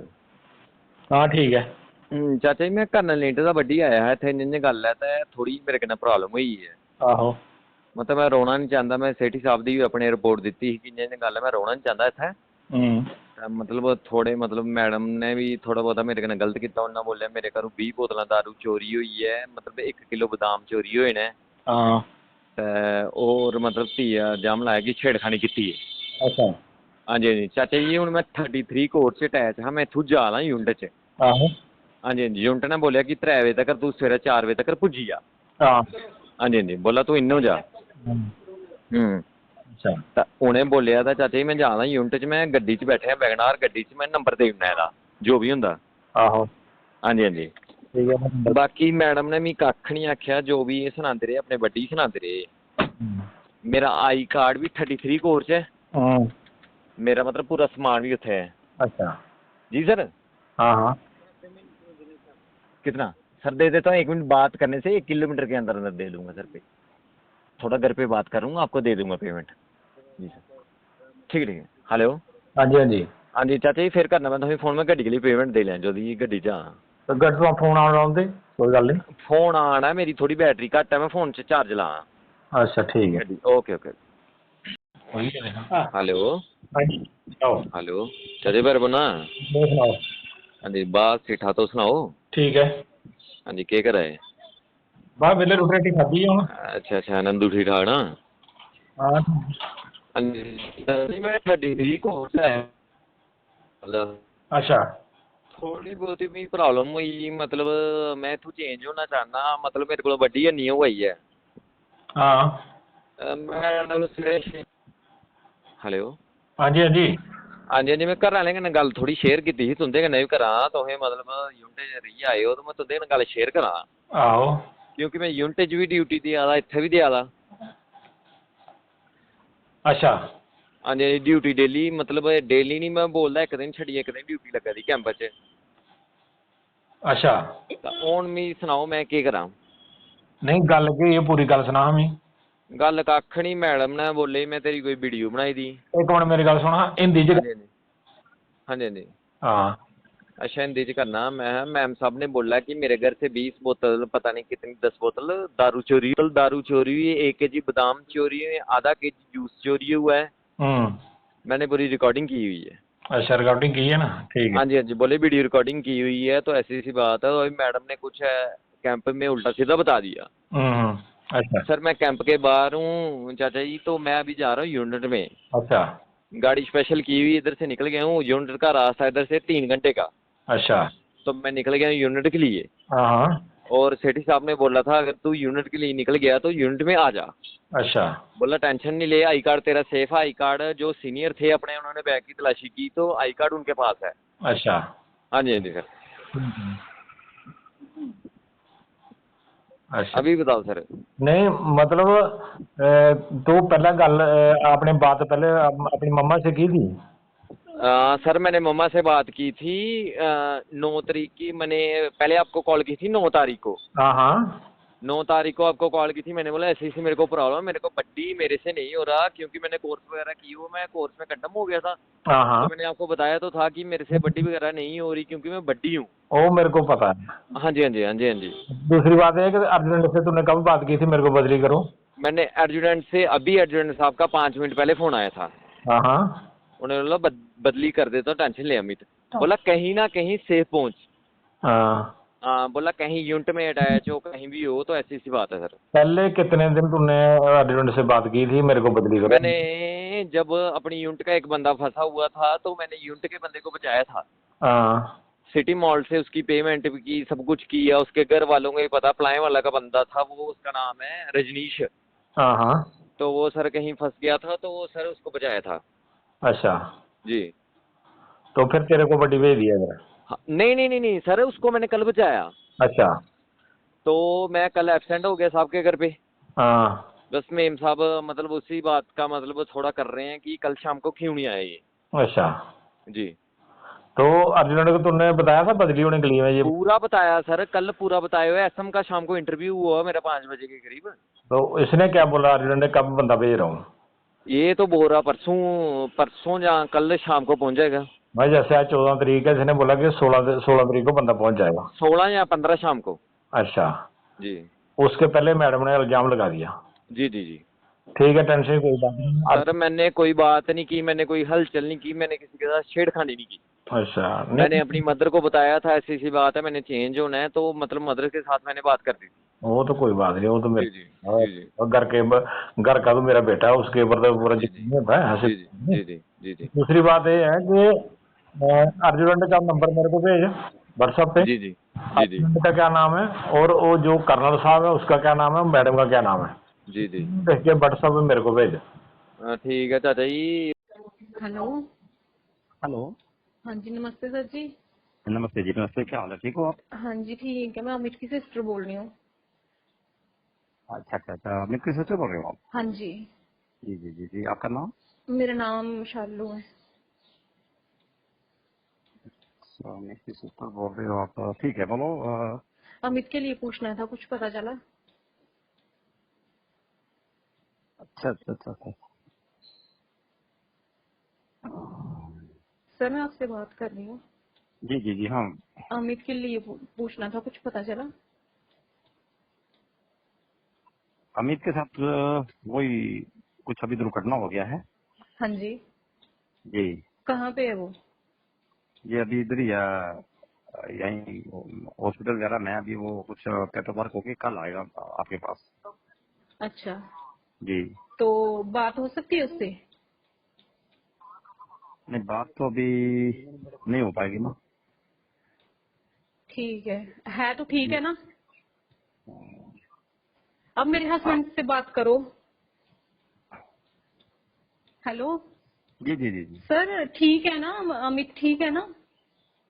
हाँ ठीक है। चाचा जी मैं करनल नीट का बड्डी आया है इतने जिन्हें गल है तो थोड़ी मेरे कन्नै प्रॉब्लम हुई है। आहो मतलब मैं रोना नहीं चाहता। मैं सेठी साहब की अपने रिपोर्ट दी थी कि जिन्हें गल है मैं रोना नहीं चाहता इत्थै। मतलब थोड़े मतलब मैडम ने भी थोड़ा बहुत मेरे कन्नै गलत किया। उन्होंने बोलिया मेरे घरों 20 बोतल दारू चोरी हुई है, मतलब 1 किलो बदाम चोरी हुए ने। हाँ और मतलब धीया इल्जाम लाया कि छेड़खानी की है। अच्छा हाँ जी हाँ जी चाचा जी हूँ मैं 33 कोर्ट से अटैच हाँ मैं इत्थूं जा रहा यूनिट च। आहो हाँ जी हाँ जी यूनिट ने बोलिया कि 3 बजे तक तू सवेरे 4 बजे तक पुज्जी जा। हाँ हाँ जी हाँ जी बोला तू इन्नो जा। अच्छा तो उन्हें बोलिया था चाचा जी मैं जा रहा यूनिट च, मैं गड्डी च बैठे वैगनार गड्डी च, मैं नंबर दे दिना एह्दा जो भी होंदा। आहो हाँ जी हाँ जी ठीक है। बाकी मैडम ने मिगी कक्ख नहीं आख्या, जो भी सनांदे रहे अपने बड्डी सनांदे रहे। मेरा आई कार्ड भी 33 कोर च है, मेरा मतलब पूरा समान भी उत्थे है। अच्छा जी सर। हाँ हाँ कितना सर दे देता हूँ, 1 मिनट बात करने से 1 किलोमीटर के अंदर अंदर दे दूंगा सर पे। थोड़ा घर पे बात करूँगा आपको दे दूंगा पेमेंट। जी सर ठीक है। हेलो हाँ जी हाँ जी। हाँ जी चाचा जी फिर करना मैं तुम्हें फोन में गड्डी के लिए पेमेंट दे लें जो दी गड्डी च। हाँ तो गड्डी तो फोन आने दे कोई गल नहीं। फोन आना मेरी थोड़ी बैटरी घट है, मैं फोन च चार्ज ला। अच्छा ठीक है। गड्डी ओके ओके। वही तो देखा। हेलो हाँ जी सुनाओ। हेलो चाचा जी पर बोना। वो सुनाओ। हाँ जी बात सीठा तो सुनाओ। ठीक है हाँ जी क्या करा है। बस वेले रोटी रोटी खाधी है हुण। अच्छा अच्छा नंदू ठीक ठाक ना। हाँ हाँ जी मैं 33 कोर्स है। अच्छा थोड़ी बहुत ही प्रॉब्लम हुई, मतलब मैं इत्थों चेंज होना चाहना, मतलब मेरे को बड्डी हैनी होई है। हाँ मैं सवेरे हेलो हाँ जी हाँ जी। हाँ जी हाँ जी मैं घर आह्लें कन्नै गल्ल थोड़ी शेयर कीती ही, तुंदे कन्नै बी करां। तुसें मतलब यूनिट च रेहियै आए हो तो मैं तुंदे कन्नै गल्ल शेयर करां आहो क्योंकि मैं यूनिट च भी ड्यूटी देआ दा इत्थै बी देआ दा। अच्छा हाँ जी ड्यूटी डेली, मतलब डेली नहीं मैं बोलदा, 1 दिन छड्डियै 1 दिन ड्यूटी लग्गा दी कैंप च। अच्छा तां हुण मिगी सनाओ मैं केह् करां। नहीं गल केह् है पूरी गल सुना हमें। गल कक्ख नहीं, मैडम ने बोले मैं तेरी कोई वीडियो बनाई दी। एक मिनट मेरी गल सुना हिंदी च। हाँ जी हाँ जी हाँ अच्छा हिंदी च करना। मैं मैम साहब ने बोला कि मेरे घर से 20 बोतल पता नहीं कितनी 10 बोतल दारू चोरी हुई, 1 kg बादाम चोरी हुए, आधा kg जूस चोरी हुआ है। मैंने पूरी रिकॉर्डिंग की हुई है। अच्छा रिकॉर्डिंग की है ना। ठीक है हाँ जी बोले वीडियो रिकॉर्डिंग की हुई है। तो ऐसी बात है, और मैडम ने कुछ कैंप में उल्टा सीधा बता दिया। अच्छा सर मैं कैंप के बाहर हूँ चाचा जी, तो मैं अभी जा रहा हूँ यूनिट में। अच्छा गाड़ी स्पेशल की हुई, इधर से निकल गया हूँ। यूनिट का रास्ता इधर से 3 घंटे का, अच्छा तो मैं निकल गया हूँ यूनिट के लिए। हाँ और सेठी साहब ने बोला था अगर तू यूनिट के लिए निकल गया तो यूनिट में आ जा। अच्छा बोला टेंशन नहीं ले, आई कार्ड तेरा सेफ है। आई कार्ड जो सीनियर थे अपने, उन्होंने बैग की तलाशी की तो आई कार्ड उनके पास है। अच्छा हाँ जी सर। अच्छा अभी बताओ सर। नहीं मतलब तो पहला गल आपने बात पहले अपनी मम्मा से की थी। सर मैंने मम्मा से बात की थी 9 तारीख की। मैंने पहले आपको कॉल की थी 9 तारीख को। हाँ हाँ 9 तारीख को आपको कॉल की थी। मैंने बोला ऐसी मेरे को प्रॉब्लम है, मेरे को बड्डी मेरे से नहीं हो रहा क्योंकि मैंने कोर्स वगैरह की हुआ, मैं कोर्स में खत्म हो गया था। हाँ हाँ तो मैंने आपको बताया तो था कि मेरे से बड्डी वगैरह नहीं हो रही क्योंकि मैं बड्डी हूँ। वो मेरे को पता है। हाँ जी हाँ जी हाँ जी हाँ जी। दूसरी बात है कि अर्जेंट से तूने कब बात की थी मेरे को बदली करो। मैंने एडजुटेंट से अभी एडजुटेंट साहब का 5 मिनट पहले फ़ोन आया था। हाँ हाँ उन्होंने बोला बदली कर दे तो टेंशन ले अमित। बोला कहीं ना कहीं सेफ पहुँच। हाँ हाँ बोला कहीं यूनिट में अटैच हो, कहीं भी हो, तो ऐसी सी बात है सर। पहले कितने दिन तूने अर्जेंट से बात की थी मेरे को बदली करो। मैंने जब अपनी यूनिट का एक बंदा फंसा हुआ था तो मैंने यूनिट के बंदे को बचाया था। हाँ सिटी मॉल से उसकी पेमेंट भी की, सब कुछ किया। उसके घर वालों को भी पता, प्लाय वाला का बंदा था वो, उसका नाम है रजनीश। हाँ हाँ तो वो सर कहीं फंस गया था, तो वो सर उसको बचाया था। अच्छा, जी। तो फिर तेरे को बड्डी भेज दिया गया? हाँ, नहीं नहीं नहीं नहीं सर, उसको मैंने कल बचाया। अच्छा। तो मैं कल एब्सेंट हो गया साहब के घर पे। हाँ। बस मेम साहब मतलब उसी बात का मतलब थोड़ा कर रहे हैं कि कल शाम को क्यों नहीं आए ये। अच्छा, जी। तो अर्जुन को तूने बताया था बदली होने के लिए मैं ये? पूरा बताया सर, कल पूरा बताया हुआ है। एसएम का शाम को इंटरव्यू हुआ मेरा 5 बजे के करीब। तो इसने क्या बोला अर्जुन ने, कब बंदा भेज रहा हूँ? ये तो बोल रहा परसों परसों या कल शाम को पहुंच जाएगा। भाई जैसे आज 14 तारीख है, इसने बोला कि 16 तारीख को बंदा पहुंच जाएगा। 16 या 15 शाम को। अच्छा, जी उसके पहले मैडम ने इल्जाम लगा दिया। जी जी जी। ठीक है, टेंशन की कोई बात नहीं। सर मैंने कोई बात नहीं की, मैंने कोई हलचल नहीं की, मैंने किसी के साथ छेड़खानी नहीं की। अच्छा, मैंने नहीं अपनी मदर को बताया था ऐसी सी बात है, मैंने चेंज होना है, तो मतलब मदर के साथ मैंने बात कर दी थी। वो तो कोई बात नहीं, वो तो मेरे जी जी जी जी और घर का तो मेरा बेटा है, उसके ऊपर तो पूरा जी यकीन होता है। जी जी जी जी जी जी दूसरी बात ये है कि अर्जुन का नंबर मेरे को भेज व्हाट्सएप पे। जी जी जी जी अर्जुन का क्या नाम है और वो जो कर्नल साहब है उसका क्या नाम है, मैडम का क्या नाम है, जी जी। देख के व्हाट्सएप पे मेरे को भेज। ठीक है चाचा जी। हेलो। हेलो। हाँ जी, नमस्ते सर जी। नमस्ते जी, नमस्ते। क्या हाल है, ठीक हो आप? हाँ जी ठीक है, मैं अमित की सिस्टर बोल रही हूँ। अच्छा अच्छा अच्छा, अमित की सिस्टर बोल रहे हो आप? हाँ जी। जी जी जी जी, आपका नाम? मेरा नाम शालू है। अमित की सिस्टर बोल रहे हो आप, ठीक है, बोलो। अमित के लिए पूछना था, कुछ पता चला? अच्छा अच्छा अच्छा अच्छा। सर मैं आपसे बात कर रही हूँ। जी जी जी, हाँ। अमित के लिए पूछना था, कुछ पता चला? अमित के साथ वही कुछ अभी दुर्घटना हो गया है। हाँ जी। जी। कहाँ पे है वो? ये अभी इधर ही यहीं हॉस्पिटल वगैरह में। अभी वो कुछ पेपर वर्क होके कल आएगा आपके पास। अच्छा, जी। तो बात हो सकती है उससे? नहीं, बात तो अभी नहीं हो पाएगी ना। ठीक है तो ठीक है ना? अब मेरे हस्बैंड से बात करो। हेलो जी जी जी जी। सर, ठीक है ना? अमित ठीक है ना?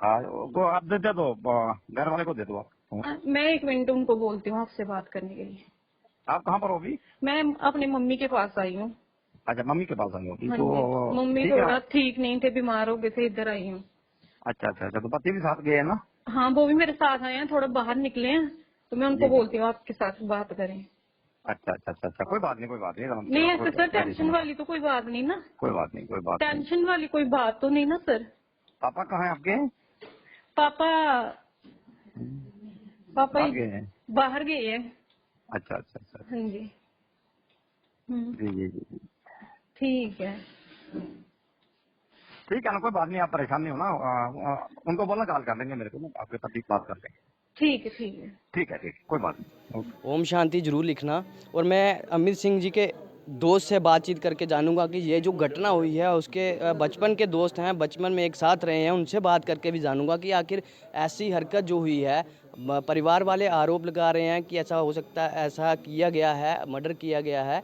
हाँ, वो आप दे दो, घर वाले को दे दो आप। मैं 1 मिनट उनको बोलती हूँ आपसे बात करने के लिए। आप कहाँ पर हो अभी? मैं अपनी मम्मी के पास आई हूँ। अच्छा, मम्मी के पास आई हो अभी? हाँ तो जी, मम्मी ठीक है। थोड़ा ठीक नहीं थे, बीमार हो गए थे, इधर आई हूँ। अच्छा अच्छा अच्छा, तो पति भी साथ गए हैं ना? हाँ, वो भी मेरे साथ आए हैं, थोड़ा बाहर निकले हैं, तो मैं उनको जी। बोलती हूँ आपके साथ बात करें। अच्छा अच्छा अच्छा अच्छा, कोई बात नहीं, कोई बात नहीं। नहीं ऐसे सर, टेंशन वाली तो कोई बात नहीं ना? कोई बात नहीं, कोई बात नहीं। टेंशन वाली कोई बात तो नहीं ना सर? पापा कहाँ हैं आपके? पापा पापा बाहर गए हैं? बाहर गए हैं। अच्छा अच्छा अच्छा। हाँ जी। जी जी जी जी। ठीक है। ठीक है ना, कोई बात नहीं, आप परेशान नहीं हो ना। उनको बोलना कॉल कर लेंगे मेरे को ना, आपके पति बात कर लेंगे। ठीक है ठीक है। ठीक है, ठीक है, कोई बात नहीं। ओके। ओम शांति जरूर लिखना। और मैं अमित सिंह जी के दोस्त से बातचीत करके जानूंगा कि ये जो घटना हुई है उसके बचपन के दोस्त हैं, बचपन में एक साथ रहे हैं, उनसे बात करके भी जानूंगा कि आखिर ऐसी हरकत जो हुई है, परिवार वाले आरोप लगा रहे हैं कि ऐसा हो सकता है, ऐसा किया गया है, मर्डर किया गया है।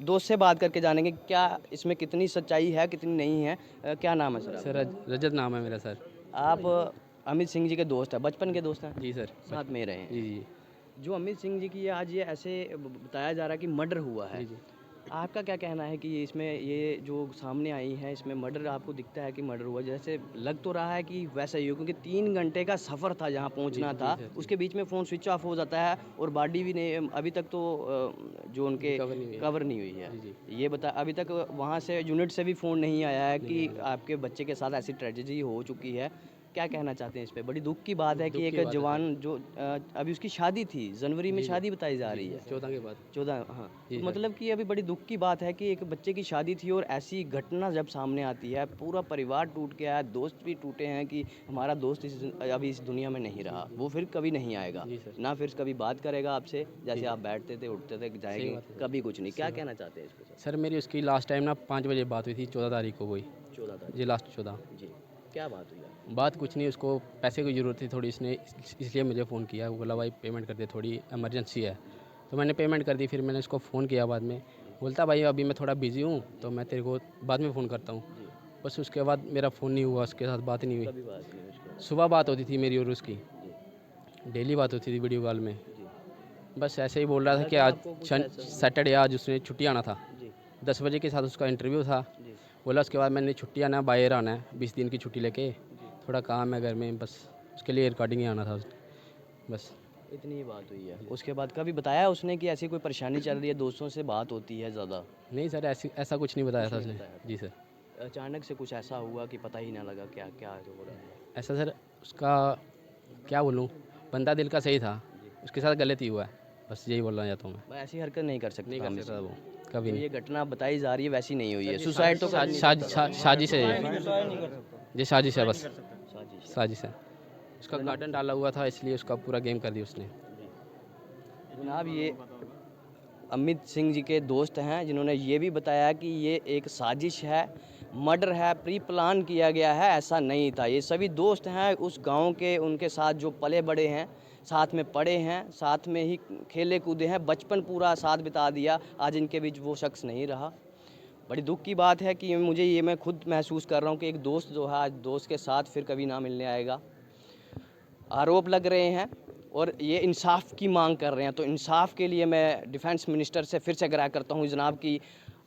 दोस्त से बात करके जानेंगे क्या इसमें कितनी सच्चाई है, कितनी नहीं है। क्या नाम है सर? सर रजत नाम है मेरा सर। आप अमित सिंह जी के दोस्त हैं, बचपन के दोस्त हैं? जी सर। साथ में रहे हैं। जी जी जो अमित सिंह जी की आज ये ऐसे बताया जा रहा है कि मर्डर हुआ है, जी जी। आपका क्या कहना है कि इसमें ये जो सामने आई है इसमें मर्डर आपको दिखता है कि मर्डर हुआ? जैसे लग तो रहा है कि वैसा ही हो, क्योंकि 3 घंटे का सफ़र था जहाँ पहुँचना था, जी सर। उसके बीच में फ़ोन स्विच ऑफ हो जाता है और बॉडी भी नहीं अभी तक तो जो उनके कवर नहीं हुई है। जी ये बता, अभी तक वहाँ से यूनिट से भी फ़ोन नहीं आया है कि आपके बच्चे के साथ ऐसी ट्रेजेडी हो चुकी है। क्या कहना चाहते हैं इस पे? बड़ी दुख की बात है कि एक जवान जो अभी उसकी शादी थी, जनवरी में शादी बताई जा रही है, 14 के बाद। 14, हाँ। जी तो सर। मतलब कि अभी बड़ी दुख की बात है कि एक बच्चे की शादी थी और ऐसी घटना जब सामने आती है, पूरा परिवार टूट गया है, दोस्त भी टूटे हैं कि हमारा दोस्त अभी इस दुनिया में नहीं रहा, वो फिर कभी नहीं आएगा जी सर। ना, फिर कभी बात करेगा आपसे, जैसे आप बैठते थे उठते थे जाएंगे, बात है। कभी कुछ नहीं। क्या कहना चाहते हैं इस पर? सर मेरी उसकी लास्ट टाइम ना 5 बजे बात हुई थी, 14 तारीख को हुई। 14 तारीख जी लास्ट 14। जी, क्या बात हुई है? बात कुछ नहीं, उसको पैसे की ज़रूरत थी थोड़ी, इसने इसलिए मुझे फ़ोन किया। वो बोला भाई पेमेंट कर दे, थोड़ी इमरजेंसी है। तो मैंने पेमेंट कर दी। फिर मैंने इसको फ़ोन किया बाद में, बोलता भाई अभी मैं थोड़ा बिजी हूँ तो मैं तेरे को बाद में फ़ोन करता हूँ। बस उसके बाद मेरा फ़ोन नहीं हुआ, उसके साथ बात नहीं हुई। सुबह बात होती थी मेरी और उसकी, डेली बात होती थी वीडियो कॉल में। बस ऐसे ही बोल रहा था कि आज सैटरडे, आज उसने छुट्टी आना था। 10 बजे के साथ उसका इंटरव्यू था। बोला उसके बाद मैंने छुट्टी आना, बाहर आना है 20 दिन की छुट्टी लेके, थोड़ा काम है घर में, बस उसके लिए रिकॉर्डिंग ही आना था बस। इतनी ही बात हुई है। उसके बाद कभी बताया उसने कि ऐसी कोई परेशानी चल रही है, दोस्तों से बात होती है ज़्यादा? नहीं सर, ऐसा कुछ नहीं बताया था उसने। जी सर। अचानक से कुछ ऐसा हुआ कि पता ही ना लगा क्या क्या हो रहा है? ऐसा सर, उसका क्या बोलूँ, बंदा दिल का सही था, उसके साथ गलत ही हुआ है, बस यही बोलना चाहता हूँ मैं। भाई ऐसी हरकत नहीं कर सकता, नहीं कर सकता वो कभी जो नहीं। ये घटना बताई जा रही है वैसी नहीं हुई है, सुसाइड तो साजिश है ये साजिश है, बस साजिश है। उसका गार्डन डाला हुआ था इसलिए उसका पूरा गेम कर दिया उसने। जनाब ये अमित सिंह जी के दोस्त हैं जिन्होंने ये भी बताया कि ये एक साजिश है, मर्डर है, प्री प्लान किया गया है, ऐसा नहीं था। ये सभी दोस्त हैं उस गांव के, उनके साथ जो पले बड़े हैं, साथ में पढ़े हैं, साथ में ही खेले कूदे हैं, बचपन पूरा साथ बिता दिया। आज इनके बीच वो शख्स नहीं रहा। बड़ी दुख की बात है कि मुझे ये मैं खुद महसूस कर रहा हूँ कि एक दोस्त जो है आज दोस्त के साथ फिर कभी ना मिलने आएगा। आरोप लग रहे हैं और ये इंसाफ की मांग कर रहे हैं, तो इंसाफ के लिए मैं डिफेंस मिनिस्टर से फिर से आग्रह करता हूँ जनाब कि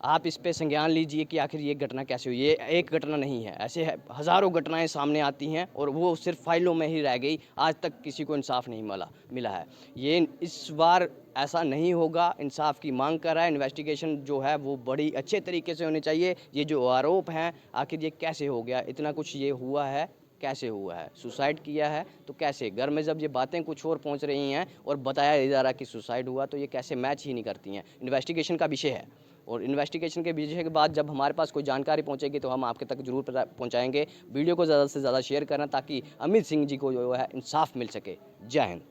आप इस पे संज्ञान लीजिए कि आखिर ये घटना कैसे हुई। ये एक घटना नहीं है, ऐसे हज़ारों घटनाएं सामने आती हैं और वो सिर्फ फाइलों में ही रह गई, आज तक किसी को इंसाफ नहीं मिला है। ये इस बार ऐसा नहीं होगा, इंसाफ की मांग कर रहा है। इन्वेस्टिगेशन जो है वो बड़ी अच्छे तरीके से होनी चाहिए। ये जो आरोप हैं आखिर ये कैसे हो गया, इतना कुछ ये हुआ है, कैसे हुआ है, सुसाइड किया है तो कैसे, घर में जब ये बातें कुछ और पहुंच रही हैं और बताया जा रहा है कि सुसाइड हुआ, तो ये कैसे मैच ही नहीं करती हैं। इन्वेस्टिगेशन का विषय है और इन्वेस्टिगेशन के विषय के बाद जब हमारे पास कोई जानकारी पहुंचेगी तो हम आपके तक जरूर पहुंचाएंगे। वीडियो को ज़्यादा से ज़्यादा शेयर करना ताकि अमित सिंह जी को जो है इंसाफ मिल सके। जय हिंद।